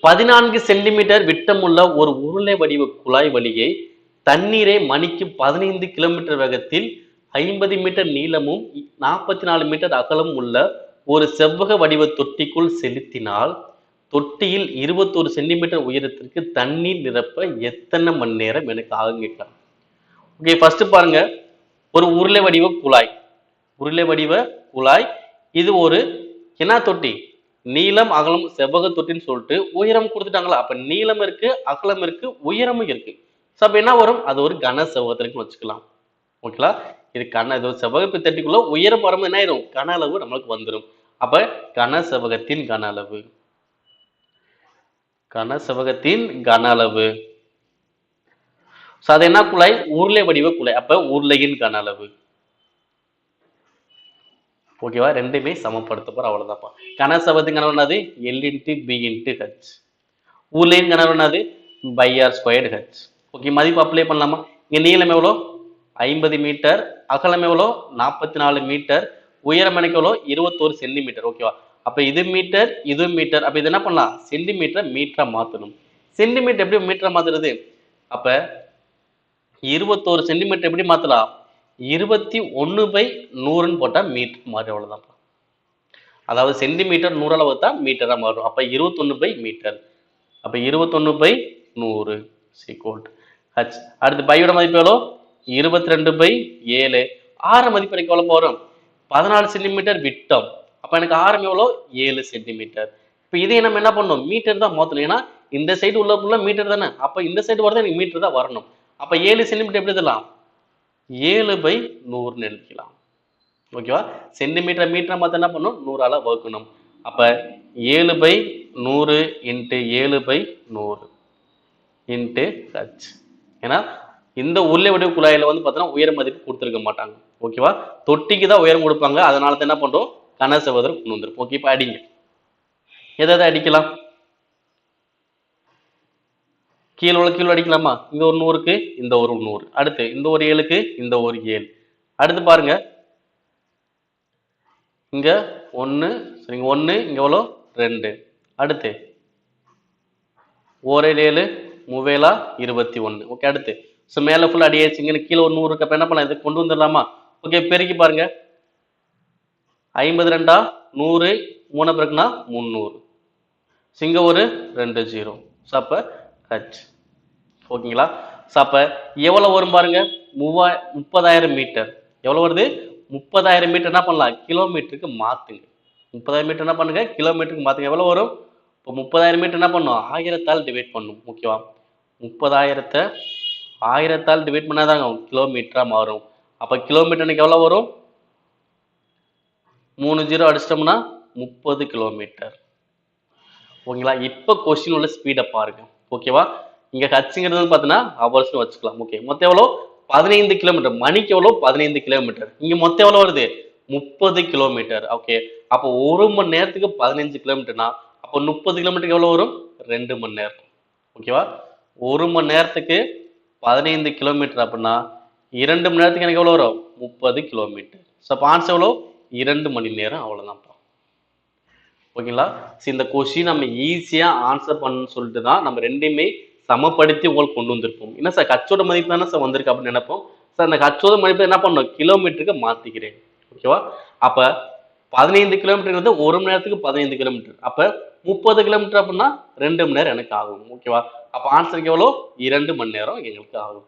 14 centimetre விட்டமுள்ள ஒரு உருளை வடிவ குழாய் வழியே தண்ணீரை மணிக்கு 15 கிலோமீட்டர் வேகத்தில் 50 மீட்டர் நீளமும் 44 மீட்டர் அகலமும் உள்ள ஒரு செவ்வக வடிவ தொட்டிக்குள் செலுத்தினால் தொட்டியில் 21 சென்டிமீட்டர் உயரத்திற்கு தண்ணீர் நிரப்ப எத்தனை மணி நேரம் எனக்கு ஆகும் கேட்கலாம். ஓகே, ஃபர்ஸ்ட் பாருங்க, ஒரு உருளை வடிவ குழாய். உருளை வடிவ குழாய், இது ஒரு என்ன தொட்டி, நீளம் அகலம் செவ்வக தொட்டின்னு சொல்லிட்டு உயரம் கொடுத்துட்டாங்களா. அப்ப நீளம் இருக்கு, அகலம் இருக்கு, உயரமும் இருக்கு. சோ அப்ப என்ன வரும், அது ஒரு கன செவ்வகத்திற்கு வச்சுக்கலாம். ஓகேங்களா, இது இது செவ்வக தொட்டிக்குள்ள உயரம் வரும்போது என்ன ஆயிரும், கன அளவு நம்மளுக்கு வந்துடும். அப்ப கன செவ்வகத்தின் கன அளவு, கன செவ்வகத்தின் கன அளவு. சோ அது என்ன குழாய், உருளை வடிவ குழாய். அப்ப உருளையின் கன அளவு. ஓகேவா, ரெண்டுமே சமப்படுத்த போற, அவ்வளவுதான்ப்பா. கன செவ்வகத்தின் கன என்னது, L into B into H. உருளையின் கன என்னது, pi r squared H. Okay, மதிப்பு அப்ளை பண்ணலாமா. இங்க நீளம் எவ்வளோ, 50 மீட்டர், அகலம் எவ்வளோ, 44 மீட்டர், உயரம் எனக்கு எவ்வளோ, 21 சென்டிமீட்டர். ஓகேவா, அப்ப இது மீட்டர், இது மீட்டர். அப்ப இது என்ன பண்ணலாம், சென்டிமீட்டர் மீட்டரா மாத்தணும். சென்டிமீட்டர் எப்படி மீட்டரா மாத்துறது, அப்ப 21 சென்டிமீட்டர் எப்படி மாத்தலாம், 21/100 போட்டா மீட்டர் மாறி, அவ்வளவுதான். அதாவது சென்டிமீட்டர் 100 வகுத்தா மீட்டரா மாறும். அப்ப 21 மீட்டர். அப்ப 21/100 H. அடுத்து பையோட மதிப்பு எவ்வளோ, 22/7. ஆரம் மதிப்பு எனக்கு எவ்வளவு வரும், 14 சென்டிமீட்டர் விட்டம். அப்ப எனக்கு ஆரம் எவ்வளோ, 7 சென்டிமீட்டர். இப்ப இதை நம்ம என்ன பண்ணணும், மீட்டர் தான் மாத்தணும். ஏன்னா இந்த சைடு உள்ள மீட்டர் தானே, அப்ப இந்த சைடு வரது எனக்கு மீட்டர் தான் வரணும். அப்ப 7 சென்டிமீட்டர் எப்படி எழுதலாம், 7/100 எழுதிக்கலாம். ஓகேவா, சென்டிமீட்டர் மீட்டர் மாத்த என்ன பண்ணணும், 100ஆல வகுக்கணும். அப்ப 7/100 இன்ட்டு 7/100 இன்ட்டு H. ஏன்னா இந்த உருளை வடிவ குழாயில வந்து பார்த்தோன்னா உயர மதிப்பு கொடுத்துருக்க மாட்டாங்க. ஓகேவா, தொட்டிக்கு தான் உயரம் கொடுப்பாங்க. அதனால தான் என்ன பண்றோம், கன செவ்வகம் கொண்டு வந்துரும். ஓகே, இப்ப அடிங்க, எதாவது அடிக்கலாம், கீழே அடிக்கலாமா. இங்க ஒரு 100க்கு இந்த ஒரு 100, அடுத்து இந்த ஒரு 7க்கு இந்த ஒரு 7. அடுத்து பாருங்க, இங்க 1, சரிங்க 1, இங்க எவ்வளோ 2. அடுத்து 1 7 3 21. ஓகே, அடுத்து ஸோ மேல ஃபுல் அடியாச்சு. இங்க கீழே ஒரு 100 அப்ப என்ன பண்ணலாம், இதை கொண்டு வந்துடலாமா. ஓகே, பெருக்கி பாருங்க, 52 100, 3 பிறகுனா 300. இங்க ஒரு 2 0. ஸோ அப்ப H. ஓகேங்களா, ஸோ அப்ப எவ்வளவு வரும் பாருங்க, 30,000 மீட்டர். எவ்வளவு வருது, 30,000 மீட்டர். என்ன பண்ணலாம், கிலோமீட்டருக்கு மாத்துங்க. 30,000 மீட்டர் என்ன பண்ணுங்க, கிலோமீட்டருக்கு மாத்துங்க. எவ்வளவு வரும், இப்போ 30,000 மீட்டர் என்ன பண்ணும், 1000ஆல் டிவைட் பண்ணும். ஓகேவா, 30,000 1000ஆல் டிவைட் பண்ணாதாங்க கிலோமீட்டரா மாறும். அப்ப கிலோமீட்டருக்கு எவ்வளவு வரும், 3 0 அடிச்சிட்டோம்னா 30 கிலோமீட்டர். ஓகேங்களா, இப்ப கொஸ்டின் உள்ள ஸ்பீட பாருங்க. ஓகேவா, இங்க ஹச்சுங்கிறது பார்த்தீங்கன்னா ஹவர்ஸ் வச்சுக்கலாம். ஓகே, மொத்தம் எவ்வளோ, 15 கிலோமீட்டர். மணிக்கு எவ்வளோ, 15 கிலோமீட்டர். இங்க மொத்தம் எவ்வளோ வருது, 30 கிலோமீட்டர். ஓகே, அப்போ 1 மணி நேரத்துக்கு 15 கிலோமீட்டர்னா அப்போ 30 கிலோமீட்டருக்கு எவ்வளோ வரும், 2 மணி நேரம். ஓகேவா, 1 மணி நேரத்துக்கு 15 கிலோமீட்டர் அப்படின்னா 2 மணி நேரத்துக்கு எனக்கு எவ்வளோ வரும், 30 கிலோமீட்டர். ஸோ அப்போ ஆன்சர் எவ்வளோ, 2 மணி நேரம். அவ்வளோதான். ஓகேங்களா, இந்த கொஸ்டின் நம்ம ஈஸியா ஆன்சர் பண்ணணும்னு சொல்லிட்டு தான் நம்ம ரெண்டையுமே சமப்படுத்தி உங்களுக்கு கொண்டு வந்திருப்போம். என்ன சார், கச்சோட மதிப்பு தானே சார் வந்திருக்கு அப்படின்னு நினைப்போம். சார் அந்த கச்சோட மதிப்பு என்ன பண்ணணும், கிலோமீட்டருக்கு மாத்திக்கிறேன். ஓகேவா, அப்ப 15 கிலோமீட்டர் 1 மணி நேரத்துக்கு 15 கிலோமீட்டர். அப்ப 30 கிலோமீட்டர் அப்படின்னா 2 மணி நேரம் எனக்கு ஆகும். ஓகேவா, அப்ப ஆன்சருக்கு எவ்வளோ, 2 மணி நேரம் எங்களுக்கு ஆகும்.